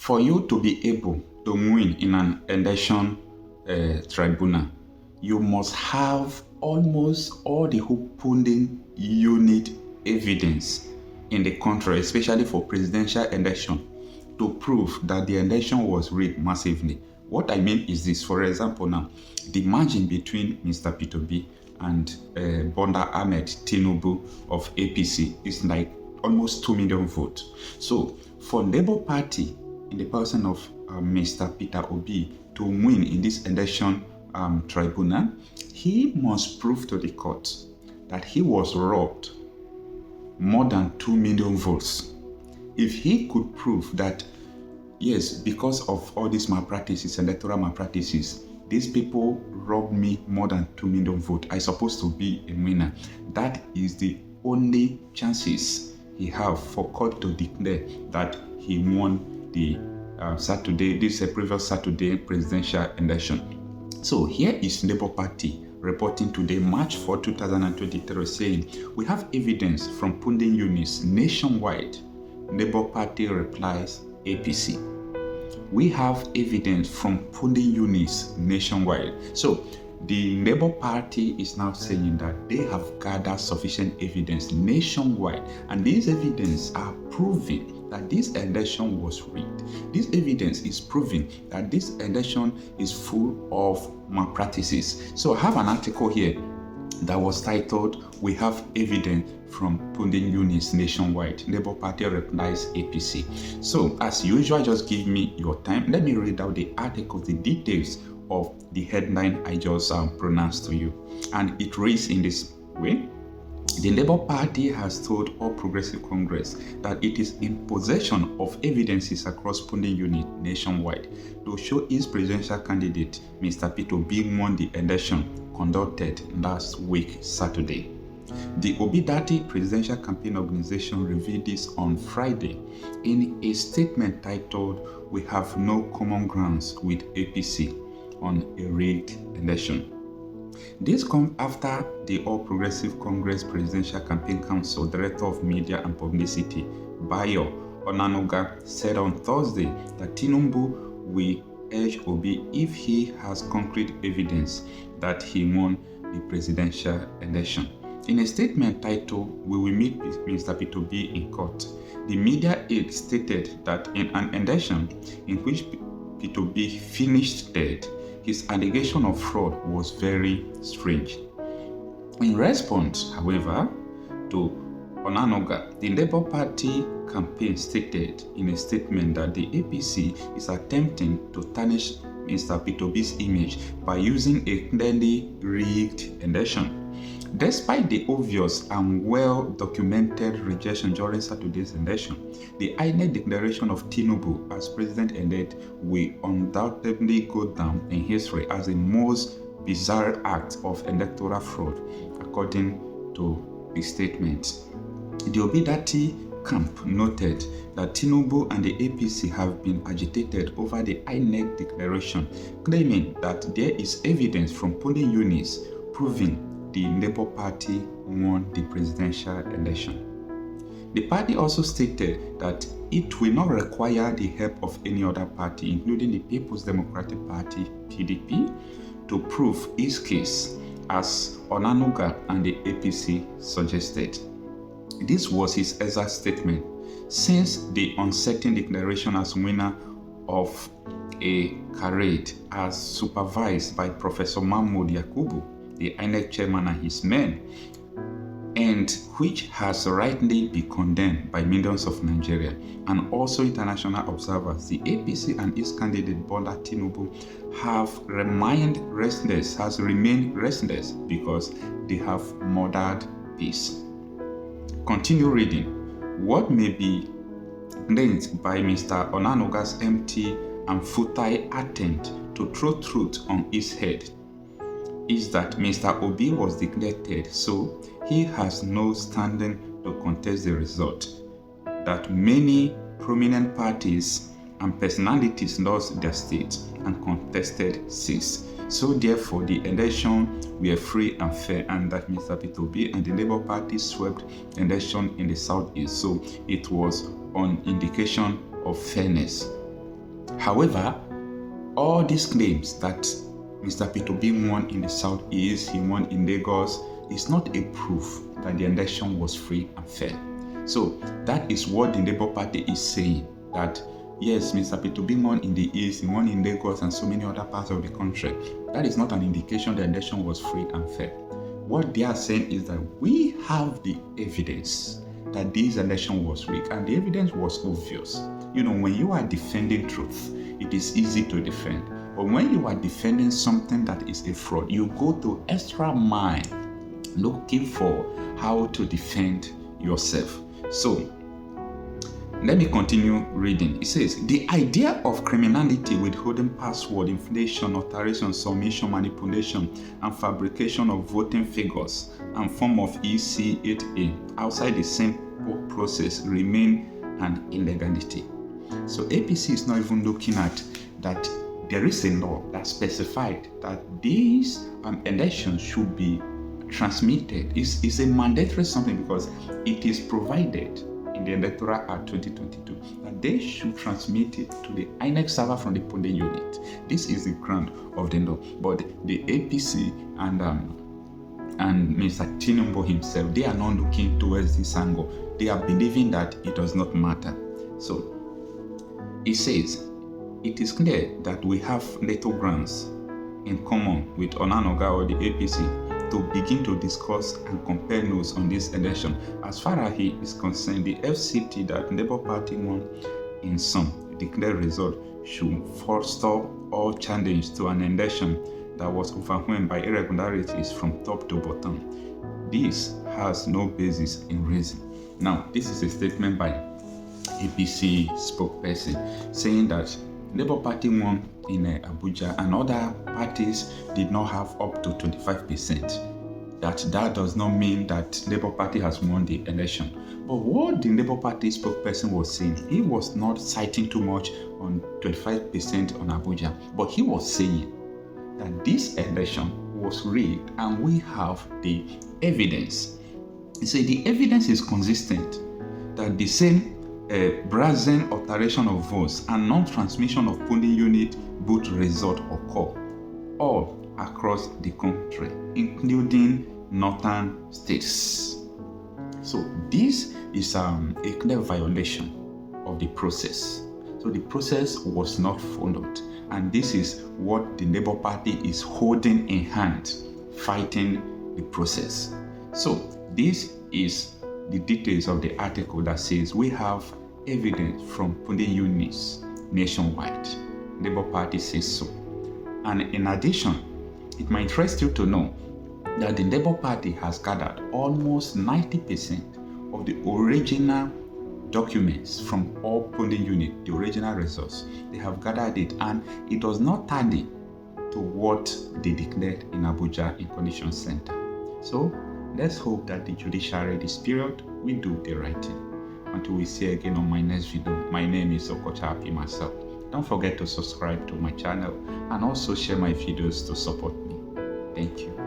For you to be able to win in an election tribunal, you must have almost all the opening unit evidence in the country, especially for presidential election, to prove that the election was rigged massively. What I mean is this: for example, now, the margin between Mr. P2B and Bola Ahmed Tinubu of APC is like almost 2 million votes. So for Labour Party, in the person of Mr. Peter Obi, to win in this election tribunal, he must prove to the court that he was robbed more than 2 million votes. If he could prove that, yes, because of all these malpractices, electoral malpractices, these people robbed me more than 2 million votes, I'm supposed to be a winner. That is the only chances he have for court to declare that he won the previous Saturday presidential election. So here is Labour Party reporting today, March 4, 2023, saying, we have evidence from polling units nationwide. Labour Party replies APC. We have evidence from polling units nationwide. So the Labour Party is now saying that they have gathered sufficient evidence nationwide, and these evidence are proving that this election was rigged. This evidence is proving that this election is full of malpractices. So I have an article here that was titled, we have evidence from polling units nationwide. Labour Party replies APC. So as usual, just give me your time. Let me read out the article, the details of the headline I just pronounced to you. And it reads in this way: the Labour Party has told All Progressive Congress that it is in possession of evidences across polling units nationwide to show its presidential candidate, Mr. P2B, won the election conducted last week, Saturday. The Obi-Datti Presidential Campaign Organization revealed this on Friday in a statement titled, we have no common grounds with APC on a rigged election. This comes after the All Progressive Congress Presidential Campaign Council Director of Media and Publicity, Bayo Onanuga, said on Thursday that Tinubu will urge Obi if he has concrete evidence that he won the presidential election. In a statement titled, we will meet Mr. P2B in court, the media aide stated that in an election in which P2B finished third, his allegation of fraud was very strange. In response, however, to Onanuga, the Labour Party campaign stated in a statement that the APC is attempting to tarnish Mr. P2B's image by using a clearly rigged election. Despite the obvious and well-documented rejection during Saturday's election, the aide declaration of Tinubu as president-elect will undoubtedly go down in history as the most bizarre act of electoral fraud, according to the statement. The Obi-Datti camp noted that Tinubu and the APC have been agitated over the INEC declaration, claiming that there is evidence from polling units proving the Labour Party won the presidential election. The party also stated that it will not require the help of any other party, including the People's Democratic Party, PDP, to prove its case, as Onanuga and the APC suggested. This was his exact statement since the uncertain declaration as winner of a charade as supervised by Professor Mahmoud Yakubu, the INEC chairman, and his men, and which has rightly been condemned by millions of Nigerians and also international observers. The APC and its candidate Bola Tinubu has remained restless because they have murdered peace. Continue reading. What may be claimed by Mr. Onanuga's empty and futile attempt to throw truth on his head is that Mr. Obi was declared dead, so he has no standing to contest the result. That many prominent parties and personalities lost their states and contested seats. So therefore, the election were free and fair, and that Mr. P2B and the Labour Party swept election in the southeast. So it was an indication of fairness. However, all these claims that Mr. Peter Obi won in the Southeast, he won in Lagos, is not a proof that the election was free and fair. So that is what the Labour Party is saying, that yes, Mr. Peter Obi won in the East, he won in Lagos and so many other parts of the country. That is not an indication the election was free and fair. What they are saying is that we have the evidence that this election was rigged, and the evidence was obvious. When you are defending truth, it is easy to defend. But when you are defending something that is a fraud, you go to extra mile looking for how to defend yourself. So, let me continue reading. It says, the idea of criminality, withholding password, inflation, alteration, submission, manipulation, and fabrication of voting figures and form of EC8A outside the same process remain an illegality. So APC is not even looking at that there is a law that specified that these elections should be transmitted. It's a mandatory something because it is provided in the Electoral Act 2022 that they should transmit it to the INEC server from the polling unit. This is the ground of the law. But the APC and Mr. Tinubu himself, they are not looking towards this angle. They are believing that it does not matter. So it says, it is clear that we have little grounds in common with Onanuga or the APC to begin to discuss and compare notes on this election. As far as he is concerned, the FCT that Labour Party won in some declared result should forestall all challenge to an election that was overwhelmed by irregularities from top to bottom. This has no basis in reason. Now, this is a statement by APC spokesperson saying that Labour Party won in Abuja and other parties did not have up to 25%. That does not mean that Labour Party has won the election. But what the Labour Party spokesperson was saying, he was not citing too much on 25% on Abuja, but he was saying that this election was rigged and we have the evidence. He said the evidence is consistent that the same brazen alteration of votes and non-transmission of polling unit vote result occur all across the country, including northern states. So this is a clear violation of the process. So the process was not followed, and this is what the Labour Party is holding in hand, fighting the process. So this is the details of the article that says we have evidence from polling units nationwide. Labour Party says so. And in addition, it might interest you to know that the Labour Party has gathered almost 90% of the original documents from all polling units, the original results. They have gathered it, and it does not tally to what they declared in Abuja in Condition Center. So let's hope that the judiciary this period will do the right thing. Until we see again on my next video, my name is Okocha Api myself. Don't forget to subscribe to my channel and also share my videos to support me. Thank you.